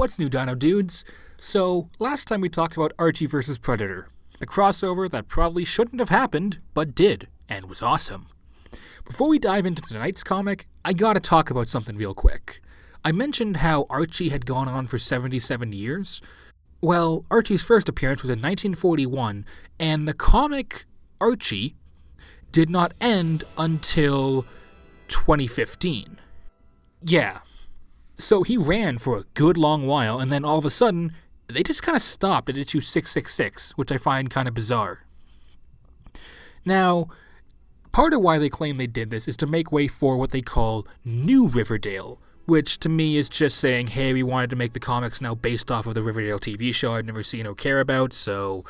What's new, Dino Dudes? So, last time we talked about Archie vs. Predator, the crossover that probably shouldn't have happened, but did, and was awesome. Before we dive into tonight's comic, I gotta talk about something real quick. I mentioned how Archie had gone on for 77 years. Well, Archie's first appearance was in 1941, and the comic Archie did not end until 2015. Yeah. So he ran for a good long while, and then all of a sudden, they just kind of stopped at issue 666, which I find kind of bizarre. Now, part of why they claim they did this is to make way for what they call New Riverdale, which to me is just saying, hey, we wanted to make the comics now based off of the Riverdale TV show I've never seen or care about, so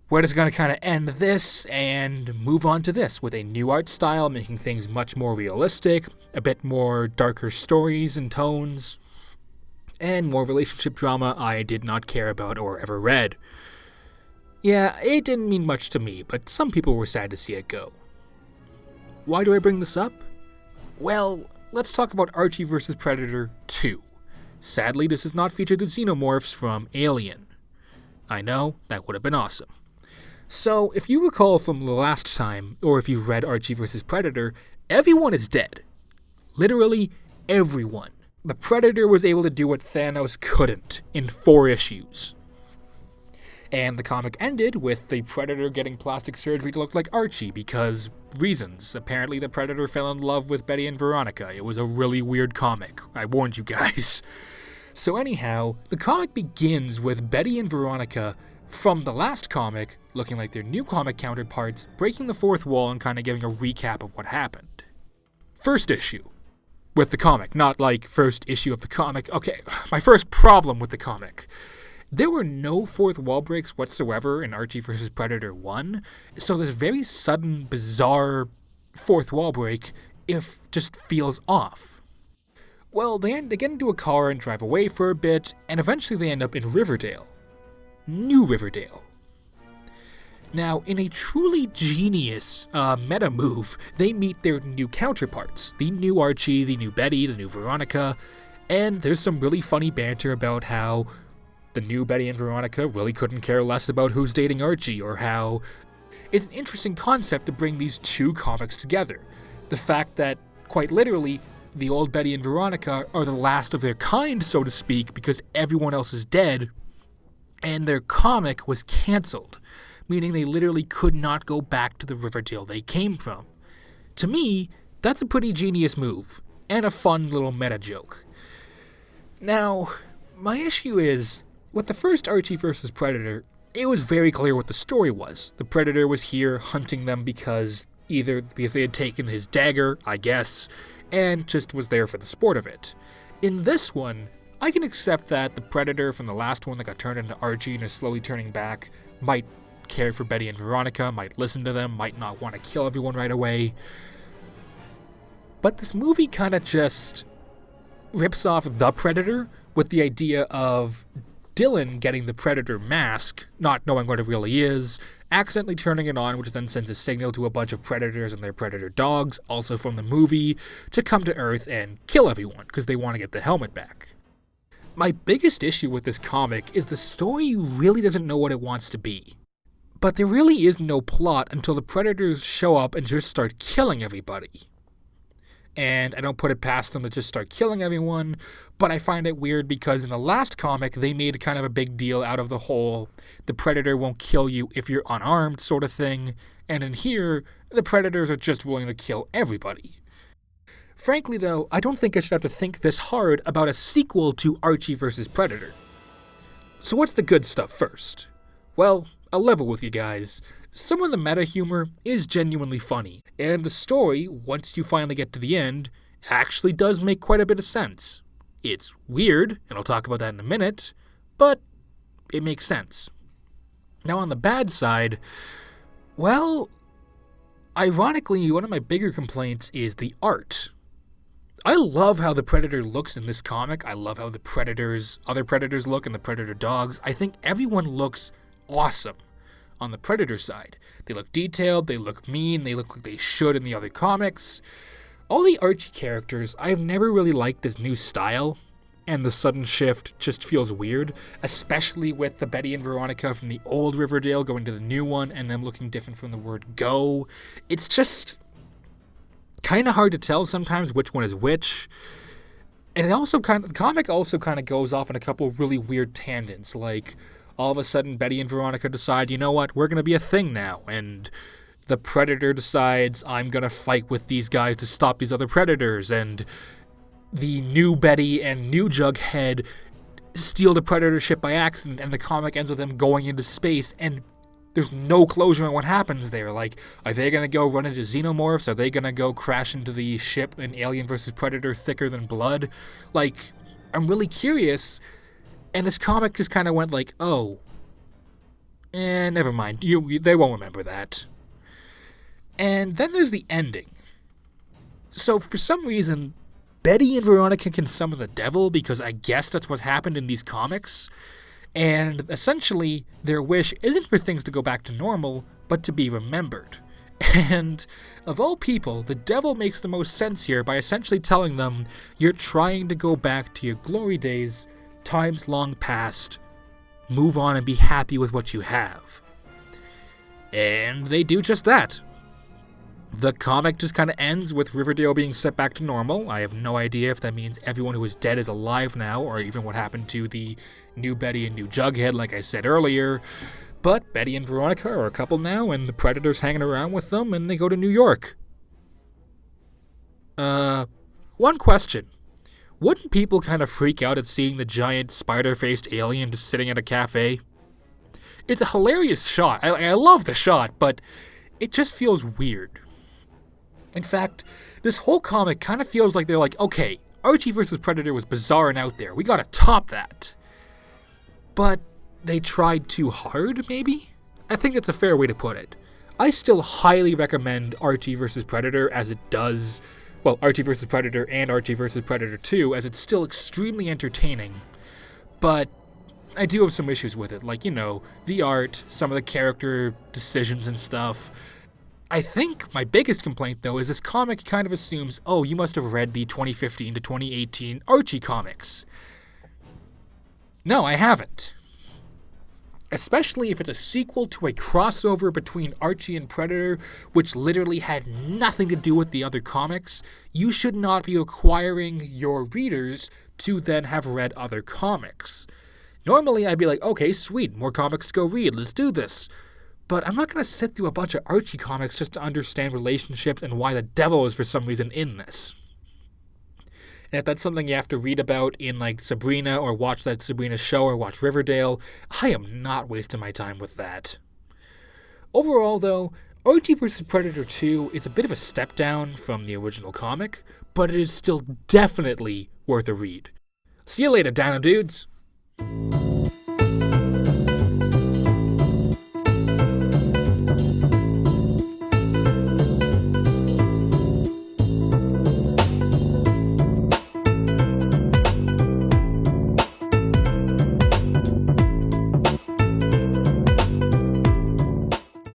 we're just going to kind of end this and move on to this with a new art style, making things much more realistic, a bit more darker stories and tones, and more relationship drama I did not care about or ever read. Yeah, it didn't mean much to me, but some people were sad to see it go. Why do I bring this up? Well, let's talk about Archie vs. Predator 2. Sadly, this does not feature the xenomorphs from Alien. I know, that would have been awesome. So, if you recall from the last time, or if you've read Archie vs. Predator, everyone is dead. Literally everyone. The Predator was able to do what Thanos couldn't in 4 issues. And the comic ended with the Predator getting plastic surgery to look like Archie because reasons. Apparently the Predator fell in love with Betty and Veronica. It was a really weird comic. I warned you guys. So anyhow, the comic begins with Betty and Veronica from the last comic, looking like their new comic counterparts, breaking the fourth wall and kind of giving a recap of what happened. First issue. With the comic, not like first issue of the comic. Okay, my first problem with the comic. There were no fourth wall breaks whatsoever in Archie vs. Predator 1, so this very sudden, bizarre fourth wall break just feels off. Well, they get into a car and drive away for a bit, and eventually they end up in Riverdale. New Riverdale. Now, in a truly genius meta move, they meet their new counterparts. The new Archie, the new Betty, the new Veronica, and there's some really funny banter about how the new Betty and Veronica really couldn't care less about who's dating Archie, or how it's an interesting concept to bring these two comics together. The fact that, quite literally, the old Betty and Veronica are the last of their kind, so to speak, because everyone else is dead, and their comic was cancelled, meaning they literally could not go back to the Riverdale they came from. To me, that's a pretty genius move, and a fun little meta joke. Now, my issue is, with the first Archie vs. Predator, it was very clear what the story was. The Predator was here hunting them because they had taken his dagger, I guess, and just was there for the sport of it. In this one, I can accept that the Predator from the last one that got turned into Archie and is slowly turning back might care for Betty and Veronica, might listen to them, might not want to kill everyone right away. But this movie kind of just rips off the Predator with the idea of Dylan getting the Predator mask, not knowing what it really is, accidentally turning it on, which then sends a signal to a bunch of Predators and their Predator dogs, also from the movie, to come to Earth and kill everyone because they want to get the helmet back. My biggest issue with this comic is the story really doesn't know what it wants to be. But there really is no plot until the Predators show up and just start killing everybody. And I don't put it past them to just start killing everyone, but I find it weird because in the last comic, they made kind of a big deal out of the whole, the Predator won't kill you if you're unarmed sort of thing, and in here, the Predators are just willing to kill everybody. Frankly though, I don't think I should have to think this hard about a sequel to Archie vs. Predator. So what's the good stuff first? Well, I'll level with you guys. Some of the meta humor is genuinely funny, and the story, once you finally get to the end, actually does make quite a bit of sense. It's weird, and I'll talk about that in a minute, but it makes sense. Now on the bad side, well, ironically, one of my bigger complaints is the art. I love how the Predator looks in this comic. I love how the other Predators look and the Predator dogs. I think everyone looks awesome on the Predator side. They look detailed, they look mean, they look like they should in the other comics. All the Archie characters, I've never really liked this new style. and the sudden shift just feels weird, especially with the Betty and Veronica from the old Riverdale going to the new one and them looking different from the word go. It's just kind of hard to tell sometimes which one is which. And the comic also kind of goes off on a couple really weird tangents, like all of a sudden Betty and Veronica decide, you know what, we're going to be a thing now, and the Predator decides, I'm going to fight with these guys to stop these other Predators, and the new Betty and new Jughead steal the Predator ship by accident, and the comic ends with them going into space, and there's no closure on what happens there. Like, are they going to go run into xenomorphs? Are they going to go crash into the ship in Alien vs. Predator thicker than blood? Like, I'm really curious, and this comic just kind of went like, oh, never mind, they won't remember that. And then there's the ending. So for some reason, Betty and Veronica can summon the devil, because I guess that's what happened in these comics. And essentially, their wish isn't for things to go back to normal, but to be remembered. And of all people, the devil makes the most sense here by essentially telling them, you're trying to go back to your glory days, times long past, move on and be happy with what you have. And they do just that. The comic just kind of ends with Riverdale being set back to normal. I have no idea if that means everyone who is dead is alive now, or even what happened to the new Betty and new Jughead, like I said earlier. But Betty and Veronica are a couple now, and the Predator's hanging around with them, and they go to New York. One question. Wouldn't people kind of freak out at seeing the giant spider-faced alien just sitting at a cafe? It's a hilarious shot. I love the shot, but it just feels weird. In fact, this whole comic kind of feels like they're like, okay, Archie vs. Predator was bizarre and out there. We gotta top that. But they tried too hard, maybe? I think that's a fair way to put it. I still highly recommend Archie vs. Predator as it does, well, Archie vs. Predator and Archie vs. Predator 2, as it's still extremely entertaining. But I do have some issues with it, like, the art, some of the character decisions and stuff. I think my biggest complaint, though, is this comic kind of assumes, oh, you must have read the 2015 to 2018 Archie comics. No, I haven't. Especially if it's a sequel to a crossover between Archie and Predator, which literally had nothing to do with the other comics. You should not be requiring your readers to then have read other comics. Normally, I'd be like, okay, sweet, more comics to go read, let's do this. But I'm not going to sit through a bunch of Archie comics just to understand relationships and why the devil is for some reason in this. And if that's something you have to read about in, like, Sabrina, or watch that Sabrina show, or watch Riverdale, I am not wasting my time with that. Overall, though, Archie vs. Predator 2 is a bit of a step down from the original comic, but it is still definitely worth a read. See you later, Dino Dudes!